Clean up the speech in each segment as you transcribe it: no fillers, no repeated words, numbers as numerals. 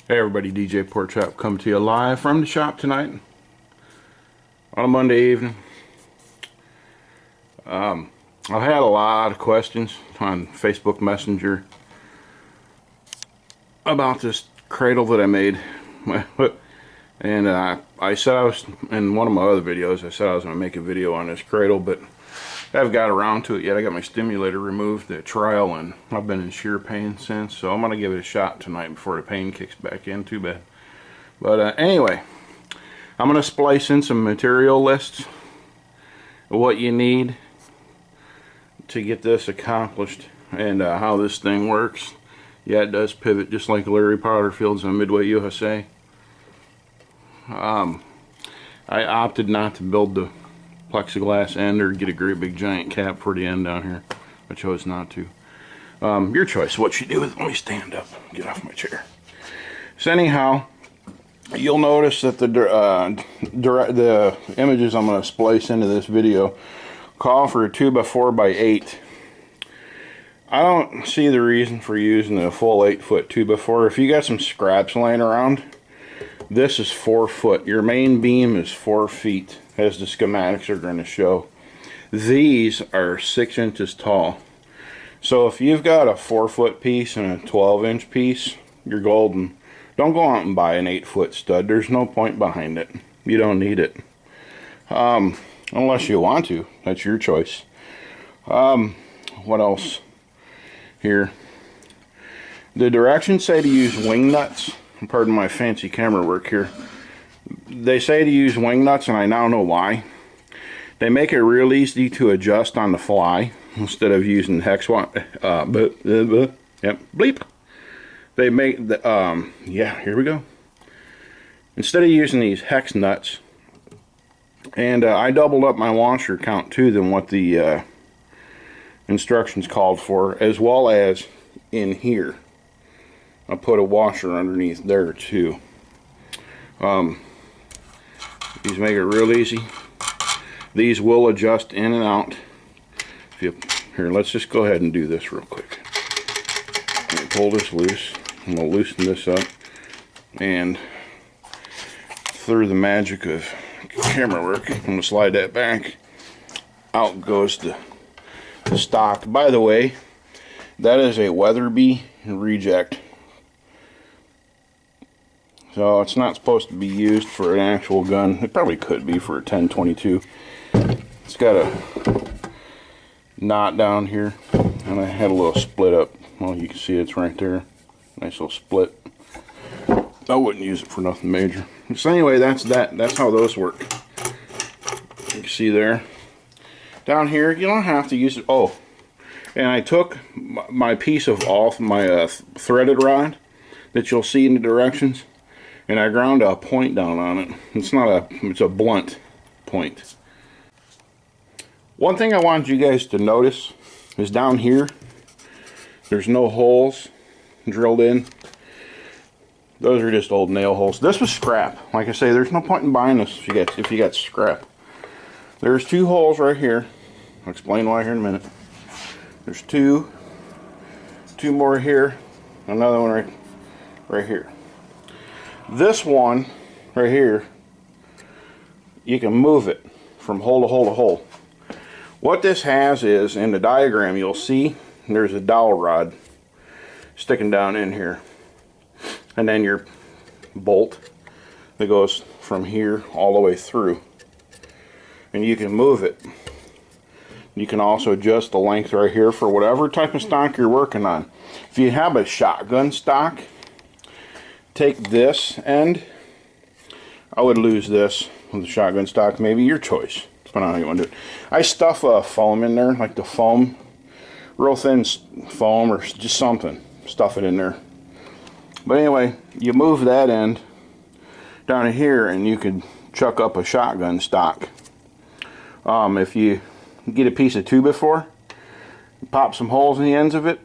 Hey everybody, DJ Porkchop coming to you live from the shop tonight on a Monday evening. I've had a lot of questions on Facebook Messenger about this cradle that I made. And I said I was, in one of my other videos, I said I was going to make a video on this cradle, but I haven't got around to it yet. I got my stimulator removed at trial, and I've been in sheer pain since, so I'm going to give it a shot tonight before the pain kicks back in too bad. But anyway, I'm going to splice in some material lists of what you need to get this accomplished and how this thing works. Yeah, it does pivot just like Larry Potterfield's on Midway USA. I opted not to build the plexiglass end or get a great big giant cap for the end down here. I chose not to. Your choice what you do with it. Let me stand up, get off my chair. So anyhow, you'll notice that the images I'm going to splice into this video call for a 2x4x8. I don't see the reason for using a full 8-foot 2x4. If you got some scraps laying around, this is 4 foot. Your main beam is 4 feet, as the schematics are going to show. These are 6 inches tall. So if you've got a 4-foot piece and a 12-inch piece, you're golden. Don't go out and buy an 8-foot stud. There's no point behind it. You don't need it. Unless you want to. That's your choice. What else here? The directions say to use wing nuts. Pardon my fancy camera work here. They say to use wing nuts, and I now know why. They make it real easy to adjust on the fly instead of using hex bleep. They make the yeah, here we go. Instead of using these hex nuts, and I doubled up my washer count too than what the instructions called for, as well as in here. I'll put a washer underneath there too. These make it real easy. These will adjust in and out. If you, here, let's just go ahead and do this real quick. Pull this loose. I'm going to loosen this up. And through the magic of camera work, I'm going to slide that back. Out goes the stock. By the way, that is a Weatherby reject. So it's not supposed to be used for an actual gun. It probably could be for a 10-22. It's got a knot down here, and I had a little split up. Well, you can see it's right there. Nice little split. I wouldn't use it for nothing major. So anyway, that's that. That's how those work. You can see there. Down here, you don't have to use it. Oh, and I took my piece of my threaded rod that you'll see in the directions, and I ground a point down on it. It's a blunt point. One thing I wanted you guys to notice is down here, there's no holes drilled in. Those are just old nail holes. This was scrap. Like I say, there's no point in buying this if you got scrap. There's 2 holes right here. I'll explain why here in a minute. There's two more here, another one right here. This one right here, you can move it from hole to hole to hole. What this has is, in the diagram you'll see there's a dowel rod sticking down in here, and then your bolt that goes from here all the way through, and you can move it. You can also adjust the length right here for whatever type of stock you're working on. If you have a shotgun stock, take this end. I would lose this with the shotgun stock. Maybe your choice, depending on how you want to do it. I stuff a foam in there, like the foam, real thin foam or just something. Stuff it in there. But anyway, you move that end down here, and you can chuck up a shotgun stock. If you get a piece of 2x4, pop some holes in the ends of it,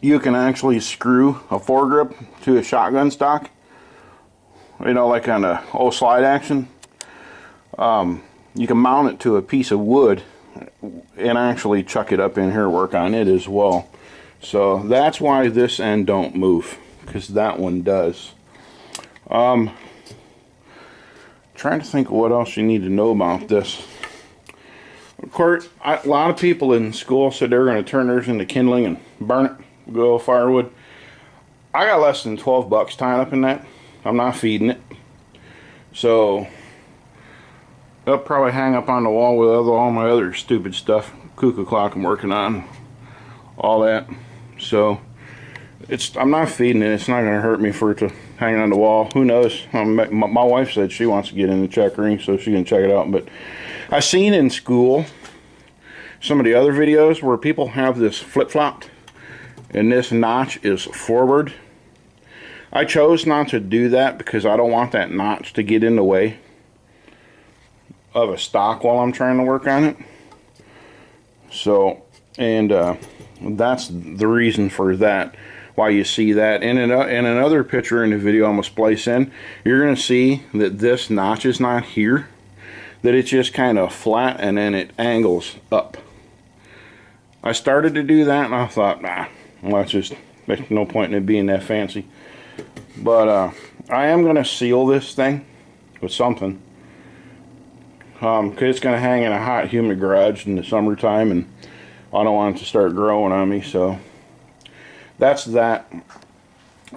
you can actually screw a foregrip to a shotgun stock, you know, like on a old slide action. You can mount it to a piece of wood and actually chuck it up in here, work on it as well. So that's why this end don't move. because that one does. Trying to think of what else you need to know about this. Of course, a lot of people in school said they're going to turn theirs into kindling and burn it, go firewood. I got less than 12 bucks tied up in that. I'm not feeding it. So they'll probably hang up on the wall with all my other stupid stuff. Cuckoo clock I'm working on, all that. So I'm not feeding it. It's not going to hurt me for it to hang on the wall. Who knows? My wife said she wants to get into checkering, so she can check it out. But I seen in school some of the other videos where people have this flip-flopped and this notch is forward. I chose not to do that because I don't want that notch to get in the way of a stock while I'm trying to work on it. So, and that's the reason for that, why you see that. And in another picture in the video I'm going to splice in, you're going to see that this notch is not here, that it's just kind of flat and then it angles up. I started to do that and I thought, nah, well, there's no point in it being that fancy. But I am going to seal this thing with something. Because it's going to hang in a hot, humid garage in the summertime, and I don't want it to start growing on me. So that's that.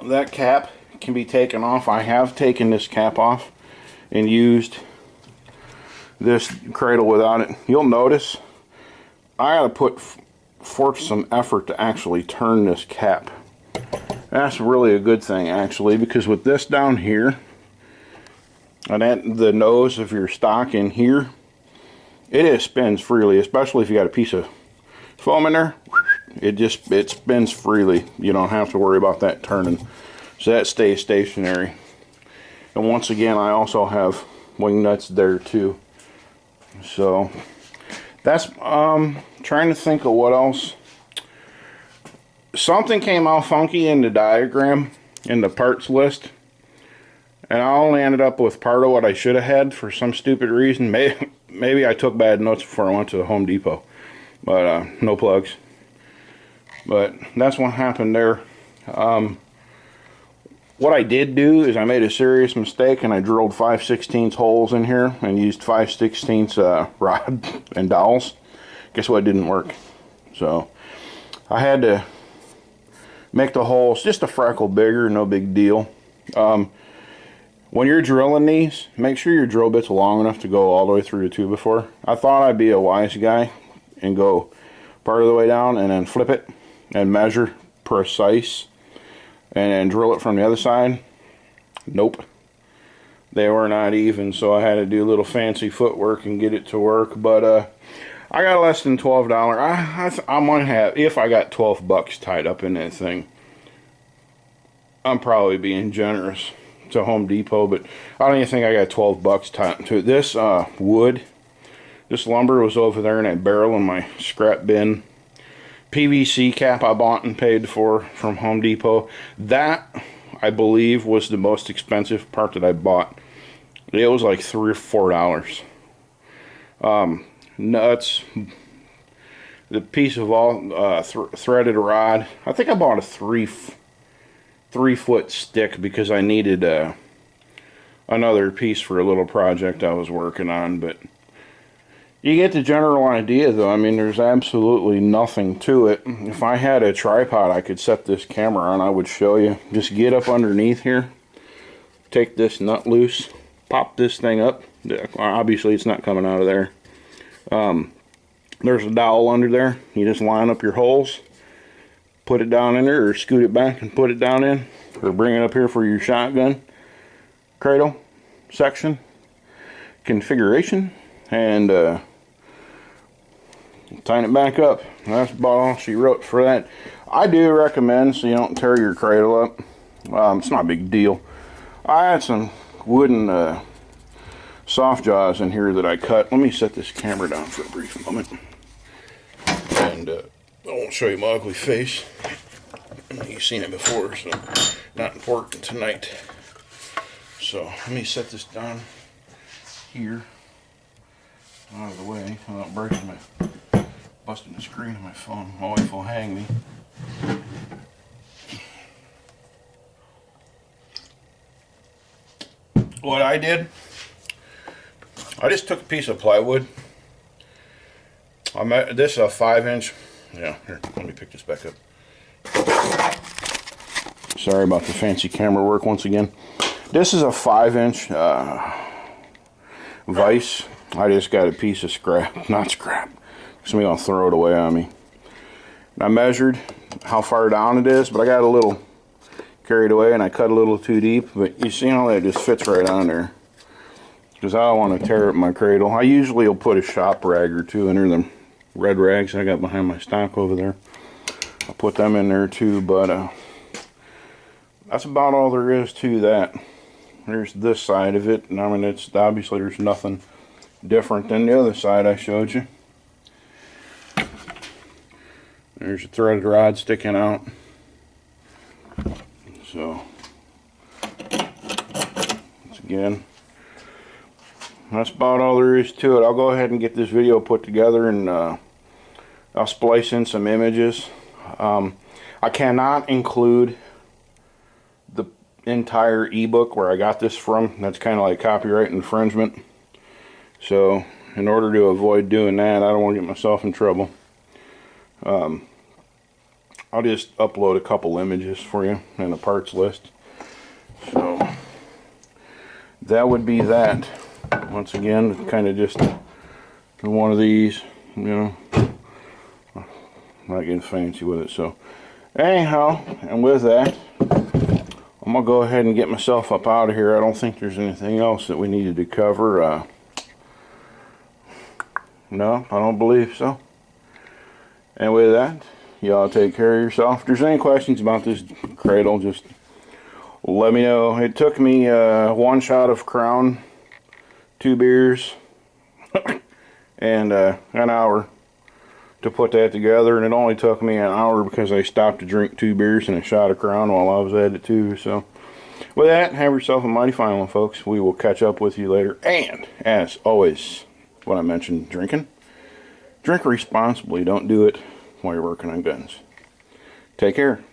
That cap can be taken off. I have taken this cap off and used this cradle without it. You'll notice I got to put forth some effort to actually turn this cap. That's really a good thing, actually, because with this down here and at the nose of your stock in here, it spins freely, especially if you got a piece of foam in there. It spins freely. You don't have to worry about that turning. So that stays stationary. And once again, I also have wing nuts there too. So that's trying to think of what else. Something came out funky in the diagram in the parts list, and I only ended up with part of what I should have had for some stupid reason. Maybe I took bad notes before I went to the Home Depot, but no plugs. But that's what happened there. What I did do is I made a serious mistake and I drilled 5/16 holes in here and used 5/16 rod and dowels. Guess what? It didn't work. So I had to make the holes just a freckle bigger, no big deal. When you're drilling these, make sure your drill bit's long enough to go all the way through the 2x4. I thought I'd be a wise guy and go part of the way down and then flip it and measure precise and then drill it from the other side. Nope. They were not even, so I had to do a little fancy footwork and get it to work. But I got less than $12. I might have, if I got 12 bucks tied up in that thing. I'm probably being generous to Home Depot, but I don't even think I got 12 bucks tied to it. This wood, this lumber was over there in that barrel in my scrap bin. PVC cap I bought and paid for from Home Depot. That, I believe, was the most expensive part that I bought. It was like $3 or $4. Nuts. The piece of all threaded rod. I think I bought a 3-foot stick because I needed another piece for a little project I was working on. But you get the general idea, though. I mean, there's absolutely nothing to it. If I had a tripod I could set this camera on, I would show you. Just get up underneath here, take this nut loose, pop this thing up. Obviously, it's not coming out of there. There's a dowel under there. You just line up your holes, put it down in there, or scoot it back and put it down in, or bring it up here for your shotgun cradle section configuration, and tighten it back up. That's about all she wrote for that. I do recommend, so you don't tear your cradle up. It's not a big deal. I had some wooden soft jaws in here that I cut. Let me set this camera down for a brief moment, and I won't show you my ugly face. You've seen it before, so not important tonight. So let me set this down here out of the way without breaking busting the screen of my phone. My wife will hang me. what I did, I just took a piece of plywood. This is a 5-inch. Yeah, here, let me pick this back up. Sorry about the fancy camera work once again. This is a 5-inch vise. I just got a piece of scrap, not scrap. Somebody's gonna throw it away on me. I measured how far down it is, but I got a little carried away and I cut a little too deep. But you see how that just fits right on there. Because I don't want to tear up my cradle. I usually will put a shop rag or two under them red rags I got behind my stock over there. I'll put them in there too, but that's about all there is to that. There's this side of it, and I mean, it's obviously there's nothing different than the other side I showed you. There's a threaded rod sticking out. So, once again, that's about all there is to it. I'll go ahead and get this video put together, and I'll splice in some images. I cannot include the entire ebook where I got this from. That's kind of like copyright infringement. So in order to avoid doing that, I don't want to get myself in trouble. I'll just upload a couple images for you and a parts list. So that would be that. Once again, kind of just one of these, you know. I'm not getting fancy with it. So anyhow, and with that, I'm gonna go ahead and get myself up out of here. I don't think there's anything else that we needed to cover. No, I don't believe so. And with that, y'all take care of yourself. If there's any questions about this cradle, just let me know. It took me 1 shot of Crown, 2 beers, and an hour to put that together, and it only took me an hour because I stopped to drink 2 beers and a shot of Crown while I was at it too. So with that, have yourself a mighty fine one, folks. We will catch up with you later, and as always, when I mentioned drinking, drink responsibly. Don't do it while you're working on guns. Take care.